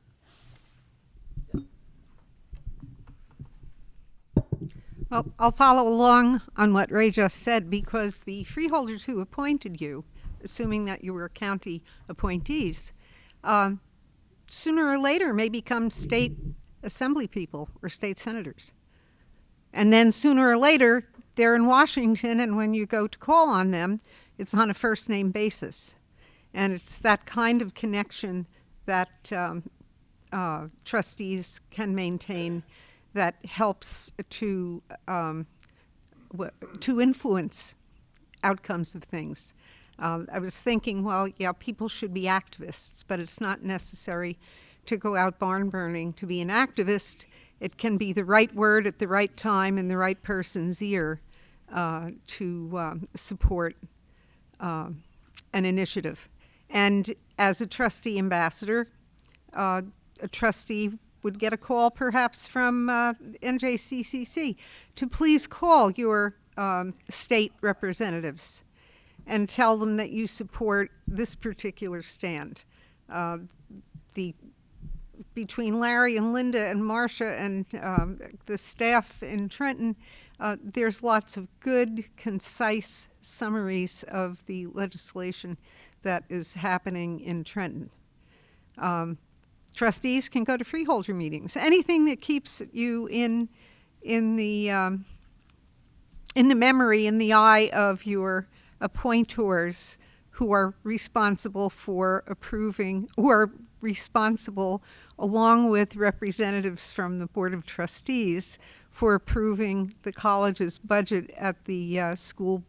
Well, I'll follow along on what Ray just said, because the freeholders who appointed you, assuming that you were county appointees, sooner or later may become state assembly people or state senators. And then sooner or later, they're in Washington, and when you go to call on them, it's on a first-name basis. And it's that kind of connection that trustees can maintain that helps to influence outcomes of things. I was thinking, well, yeah, people should be activists, but it's not necessary to go out barn burning to be an activist. It can be the right word at the right time in the right person's ear to support an initiative. And as a trustee ambassador, a trustee would get a call perhaps from NJCCC to please call your state representatives and tell them that you support this particular stand. Between Larry and Linda and Marsha and the staff in Trenton, there's lots of good, concise summaries of the legislation that is happening in Trenton. Trustees can go to freeholder meetings. Anything that keeps you in the memory, in the eye of your appointors who are responsible for approving, who are responsible along with representatives from the Board of Trustees for approving the college's budget at the school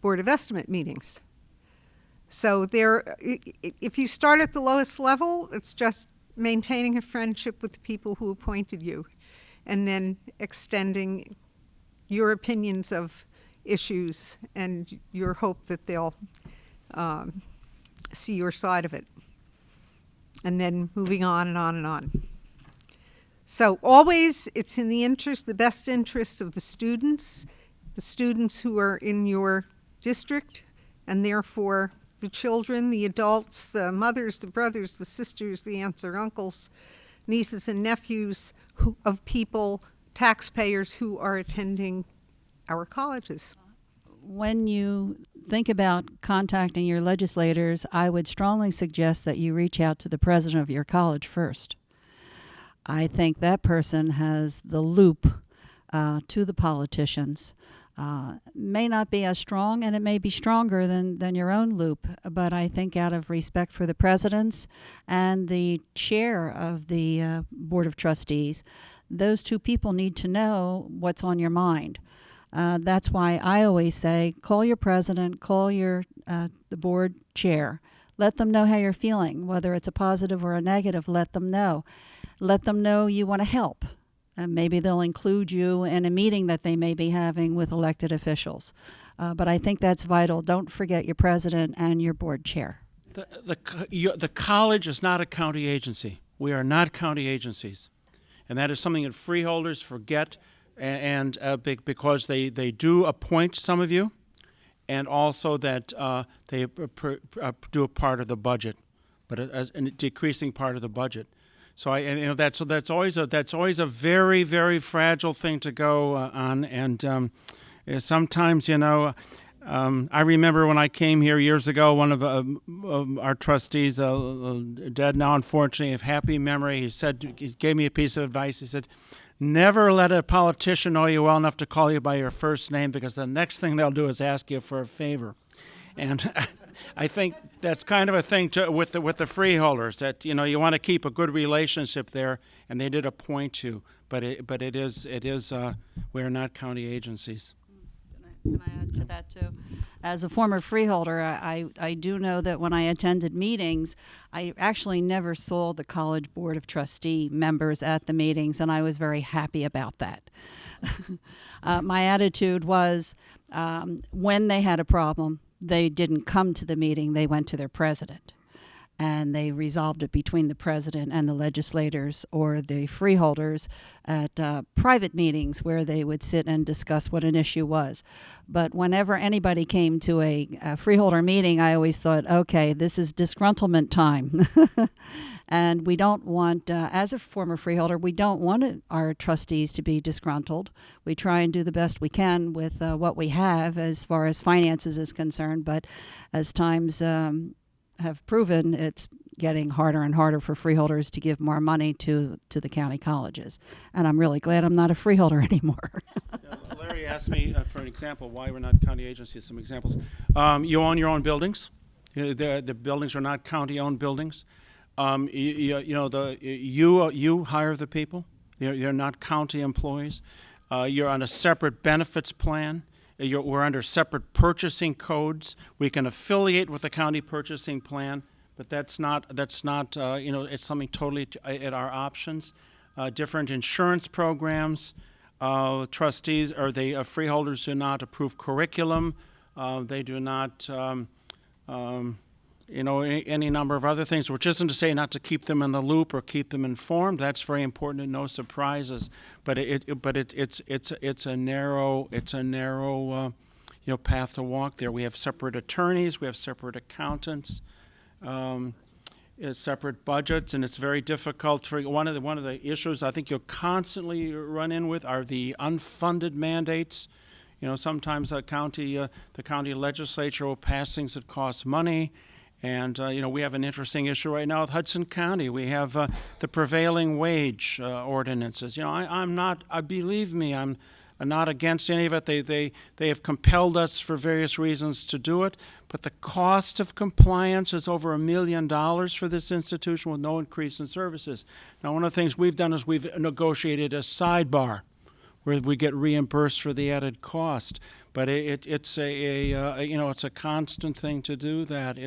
Board of Estimate meetings. So if you start at the lowest level, it's just maintaining a friendship with the people who appointed you, and then extending your opinions of issues and your hope that they'll see your side of it. And then moving on and on and on. So always it's in the best interests of the students who are in your district, and therefore the children, the adults, the mothers, the brothers, the sisters, the aunts or uncles, nieces and nephews of people, taxpayers who are attending our colleges. When you think about contacting your legislators, I would strongly suggest that you reach out to the president of your college first. I think that person has the loop to the politicians. May not be as strong, and it may be stronger than your own loop, but I think out of respect for the presidents and the chair of the Board of Trustees, those two people need to know what's on your mind. That's why I always say, call your president, call your the board chair. Let them know how you're feeling, whether it's a positive or a negative. Let them know. Let them know you want to help. And maybe they'll include you in a meeting that they may be having with elected officials. But I think that's vital. Don't forget your president and your board chair. The college is not a county agency. We are not county agencies. And that is something that freeholders forget, and because they do appoint some of you, and also that they do a part of the budget, but as a decreasing part of the budget. So that's always a very, very fragile thing to go on, and sometimes I remember when I came here years ago, one of our trustees, dead now unfortunately, of happy memory, he gave me a piece of advice. He said, never let a politician know you well enough to call you by your first name, because the next thing they'll do is ask you for a favor. And I think that's kind of a thing with the freeholders, that you want to keep a good relationship there, and they did appoint you, but it is we're not county agencies. Can I add to that too? As a former freeholder, I do know that when I attended meetings, I actually never saw the College Board of Trustee members at the meetings, and I was very happy about that. My attitude was when they had a problem, they didn't come to the meeting, they went to their president. And they resolved it between the president and the legislators or the freeholders at private meetings where they would sit and discuss what an issue was. But whenever anybody came to a freeholder meeting, I always thought, okay, this is disgruntlement time. And we don't want, as a former freeholder, we don't want our trustees to be disgruntled. We try and do the best we can with what we have as far as finances is concerned. But as times have proven, it's getting harder and harder for freeholders to give more money to the county colleges. And I'm really glad I'm not a freeholder anymore. Larry asked me for an example why we're not county agencies. Some examples. You own your own buildings. The buildings are not county-owned buildings. You hire the people. You're not county employees. You're on a separate benefits plan. We're under separate purchasing codes. We can affiliate with the county purchasing plan, but that's not it's something totally at our options. Different insurance programs. Trustees or the freeholders do not approve curriculum. They do not, any number of other things, which isn't to say not to keep them in the loop or keep them informed. That's very important and no surprises. But it's a narrow path to walk there. We have separate attorneys, we have separate accountants, separate budgets, and it's very difficult. One of the issues I think you'll constantly run in with are the unfunded mandates. Sometimes the county legislature will pass things that cost money. And, we have an interesting issue right now with Hudson County. We have the prevailing wage ordinances. I'm not against any of it. They have compelled us for various reasons to do it. But the cost of compliance is over $1 million for this institution with no increase in services. Now, one of the things we've done is we've negotiated a sidebar where we get reimbursed for the added cost. But it's a constant thing to do that.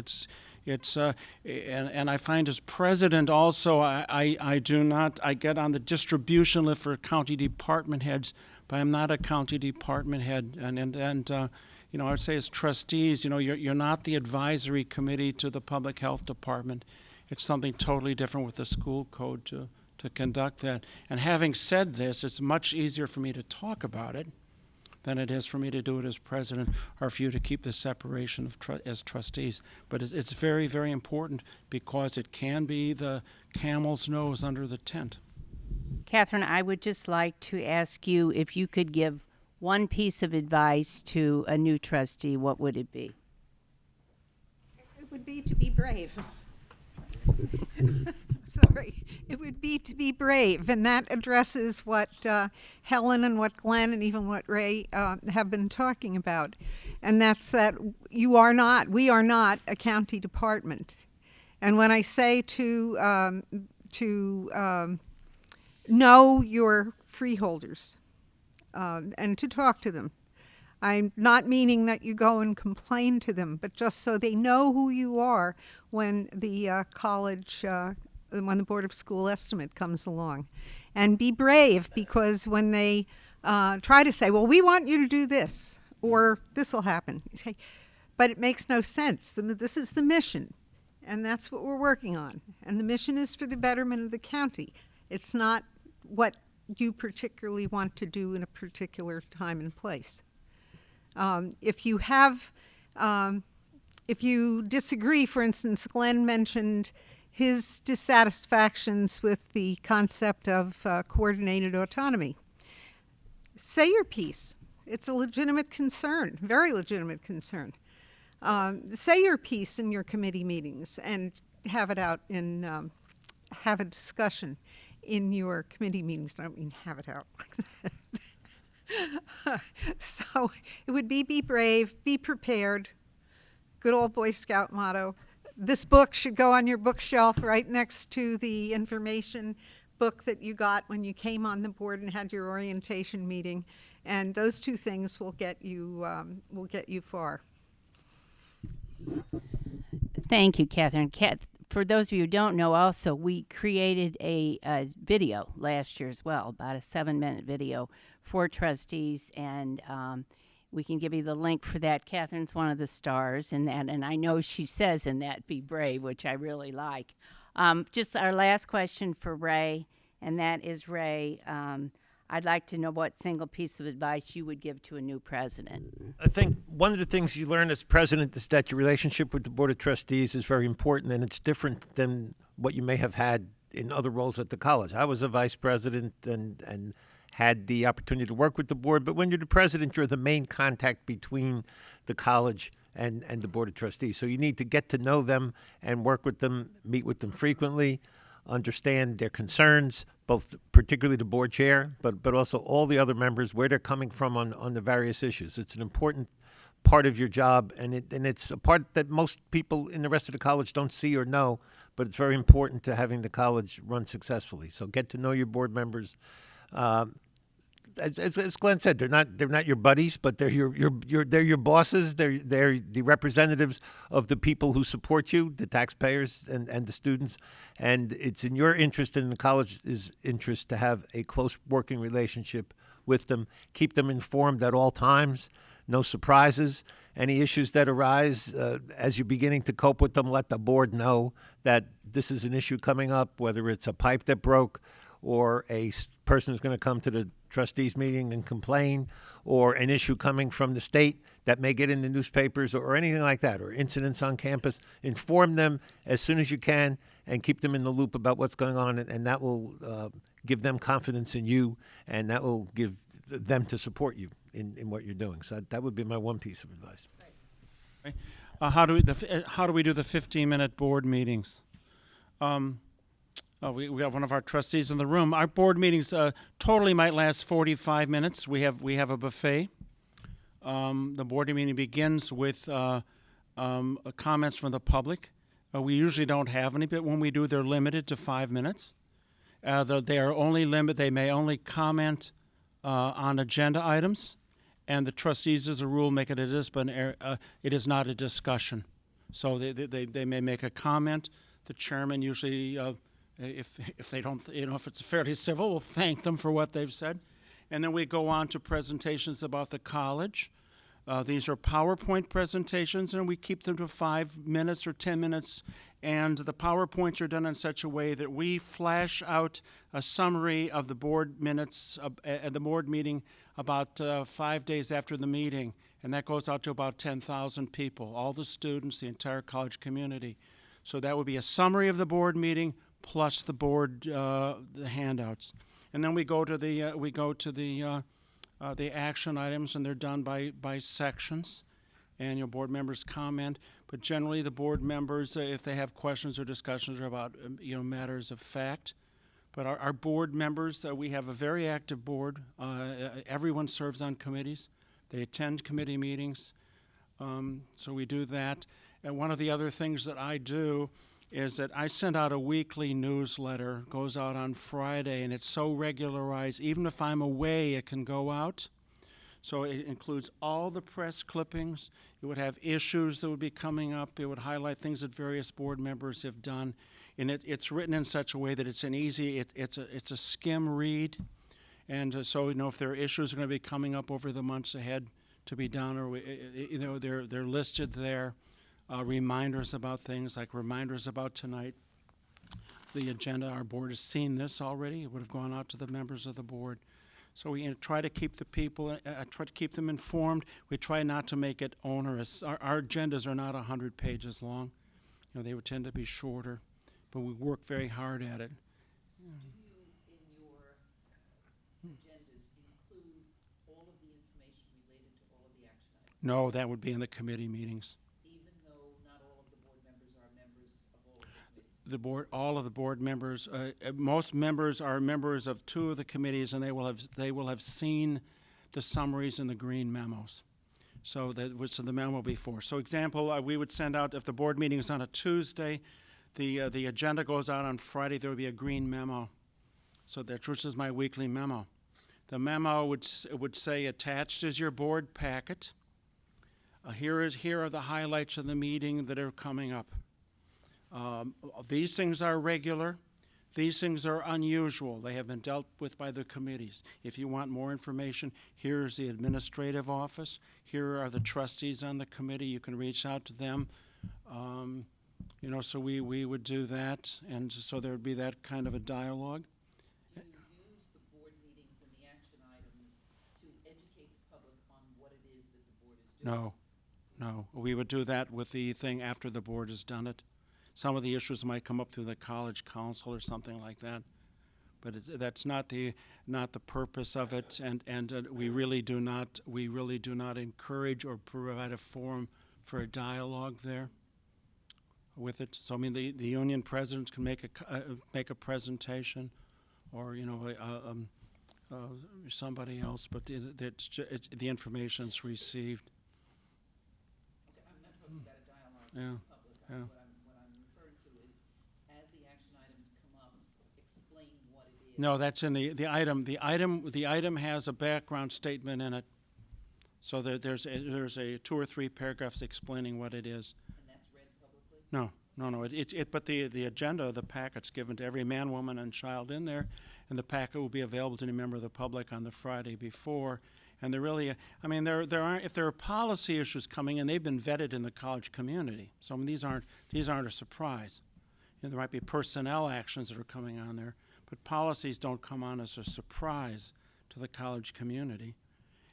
And I find as president also, I get on the distribution list for county department heads, but I'm not a county department head. And I would say as trustees, you're not the advisory committee to the public health department. It's something totally different with the school code to conduct that. And having said this, it's much easier for me to talk about it than it is for me to do it as president or for you to keep the separation of as trustees. But it's very, very important because it can be the camel's nose under the tent. Catherine, I would just like to ask you if you could give one piece of advice to a new trustee, what would it be? It would be to be brave. Sorry. It would be to be brave, and that addresses what Helen and what Glenn and even what Ray have been talking about, and that's that we are not a county department. And when I say to know your freeholders and to talk to them, I'm not meaning that you go and complain to them, but just so they know who you are when the when the Board of School estimate comes along. And be brave, because when they try to say, well, we want you to do this, or this will happen, you say, but it makes no sense. This is the mission, and that's what we're working on. And the mission is for the betterment of the county. It's not what you particularly want to do in a particular time and place. If you disagree, for instance, Glenn mentioned his dissatisfactions with the concept of coordinated autonomy. Say your piece. It's a legitimate concern, very legitimate concern. Say your piece in your committee meetings and have it out in, have a discussion in your committee meetings. I don't mean have it out like that. So it would be brave, be prepared, Good old Boy Scout motto. This book should go on your bookshelf right next to the information book that you got when you came on the board and had your orientation meeting. And those two things will get you far. Thank you, Catherine. For those of you who don't know, also, we created a video last year as well, about a 7-minute video for trustees, and we can give you the link for that. Catherine's one of the stars in that, and I know she says in that, be brave, which I really like. Just our last question for Ray, and that is, Ray, I'd like to know what single piece of advice you would give to a new president. I think one of the things you learn as president is that your relationship with the Board of Trustees is very important, and it's different than what you may have had in other roles at the college. I was a vice president and had the opportunity to work with the board, but when you're the president, you're the main contact between the college and the Board of Trustees. So you need to get to know them and work with them, meet with them frequently, understand their concerns, both particularly the board chair, but also all the other members, where they're coming from on the various issues. It's an important part of your job, and it's a part that most people in the rest of the college don't see or know, but it's very important to having the college run successfully. So get to know your board members. As Glenn said, they're not your buddies, but they're your bosses. They're the representatives of the people who support you, the taxpayers and the students. And it's in your interest and in the college's interest to have a close working relationship with them. Keep them informed at all times. No surprises. Any issues that arise as you're beginning to cope with them, let the board know that this is an issue coming up, whether it's a pipe that broke or a person who's going to come to the trustees meeting and complain, or an issue coming from the state that may get in the newspapers, or anything like that, or incidents on campus. Inform them as soon as you can and keep them in the loop about what's going on, and that will give them confidence in you, and that will give them to support you in what you're doing. So that would be my one piece of advice. How do we do the 15-minute board meetings? We have one of our trustees in the room. Our board meetings totally might last 45 minutes. We have a buffet. The board meeting begins with comments from the public. We usually don't have any, but when we do, they're limited to 5 minutes. They are only limited. They may only comment on agenda items, and the trustees, as a rule, make it it is not a discussion. So they may make a comment. The chairman usually. If they don't, if it's fairly civil, we'll thank them for what they've said. And then we go on to presentations about the college. These are PowerPoint presentations, and we keep them to 5 minutes or 10 minutes. And the PowerPoints are done in such a way that we flash out a summary of the board minutes at the board meeting about 5 days after the meeting. And that goes out to about 10,000 people, all the students, the entire college community. So that would be a summary of the board meeting, plus the board the handouts, and then we go to the action items, and they're done by sections, and your board members comment. But generally, the board members, if they have questions or discussions, are about matters of fact. But our board members, we have a very active board. Everyone serves on committees. They attend committee meetings, so we do that. And one of the other things that I do is that I send out a weekly newsletter, goes out on Friday, and it's so regularized. Even if I'm away, it can go out. So it includes all the press clippings. It would have issues that would be coming up. It would highlight things that various board members have done. And it's written in such a way that it's an easy, it's a skim read. And so, if there are issues that are going to be coming up over the months ahead to be done, or they're listed there. Reminders about things, like reminders about tonight. The agenda, our board has seen this already. It would have gone out to the members of the board. So we try to keep the people, try to keep them informed. We try not to make it onerous. Our agendas are not 100 pages long. They would tend to be shorter, but we work very hard at it. Do you, in your agendas, include all of the information related to all of the action items? No, that would be in the committee meetings. All of the board members, most members are members of 2 of the committees, and they will have seen the summaries and the green memos. So that was the memo before. So example, we would send out, if the board meeting is on a Tuesday, the agenda goes out on Friday, there would be a green memo. So that, which is my weekly memo. The memo would say, attached is your board packet. Here are the highlights of the meeting that are coming up. These things are regular. These things are unusual. They have been dealt with by the committees. If you want more information, here's the administrative office. Here are the trustees on the committee. You can reach out to them. So we would do that, and so there would be that kind of a dialogue. Can you use the board meetings and the action items to educate the public on what it is that the board is doing? No. We would do that with the thing after the board has done it. Some of the issues might come up through the college council or something like that, but that's not the purpose of it, and we really do not encourage or provide a forum for a dialogue there with it. So I mean, the union president can make a presentation, or somebody else, but the information's received. Okay, I'm not talking about a dialogue Yeah, with the public. yeah. What I'm referring to is, as the action items come up, explain what it is. No, that's in the item. The item has a background statement in it. So there's a 2 or 3 paragraphs explaining what it is. And that's read publicly? No. But the agenda, the packet's given to every man, woman, and child in there, and the packet will be available to any member of the public on the Friday before. And there are policy issues coming, and they've been vetted in the college community. So I mean, these aren't a surprise. There might be personnel actions that are coming on there, but policies don't come on as a surprise to the college community.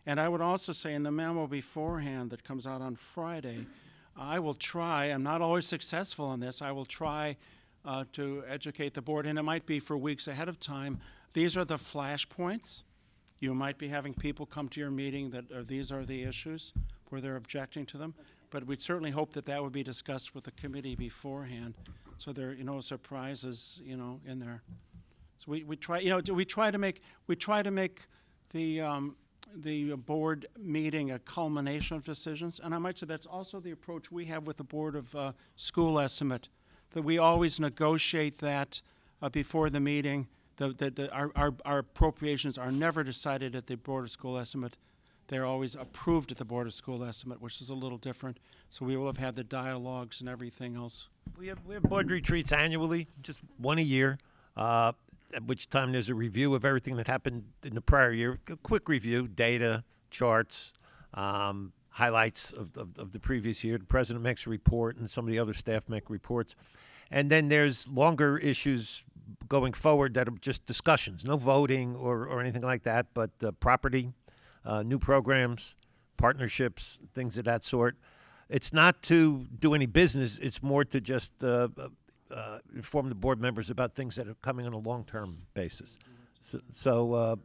And I would also say in the memo beforehand that comes out on Friday, I will try, I'm not always successful in this, I will try to educate the board, and it might be for weeks ahead of time. These are the flashpoints. You might be having people come to your meeting that these are the issues where they're objecting to them, but we'd certainly hope that would be discussed with the committee beforehand, so there are no surprises in there. So we try to make the board meeting a culmination of decisions, and I might say that's also the approach we have with the Board of School Estimate, that we always negotiate that before the meeting. Our appropriations are never decided at the Board of School Estimate. They're always approved at the Board of School Estimate, which is a little different. So we will have had the dialogues and everything else. We have board retreats annually, just one a year, at which time there's a review of everything that happened in the prior year, a quick review, data, charts, highlights of the previous year. The president makes a report, and some of the other staff make reports. And then there's longer issues going forward that are just discussions, no voting or anything like that, but property, new programs, partnerships, things of that sort. It's not to do any business. It's more to just inform the board members about things that are coming on a long-term basis. So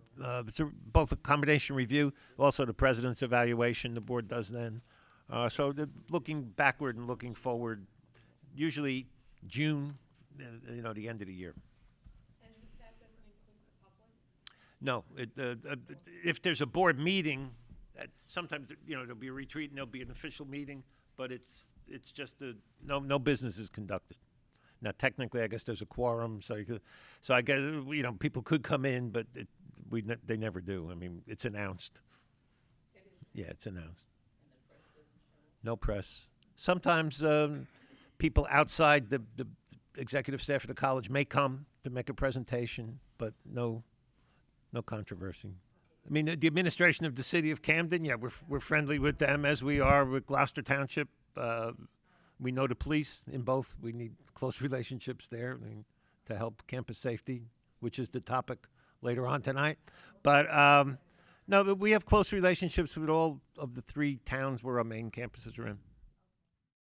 it's both a combination review, also the president's evaluation the board does then. So they're looking backward and looking forward, usually June, the end of the year. And that doesn't include the public? No, if there's a board meeting, sometimes there'll be a retreat and there'll be an official meeting, but it's just no business is conducted. Now, technically, I guess there's a quorum, so I guess people could come in, but they never do. I mean, it's announced. Yeah, it's announced. And the press doesn't show? No press. Sometimes people outside the executive staff of the college may come to make a presentation, but no controversy. I mean, the administration of the city of Camden, yeah, we're friendly with them as we are with Gloucester Township. We know the police in both. We need close relationships there to help campus safety, which is the topic later on tonight. But no, but we have close relationships with all of the 3 towns where our main campuses are in.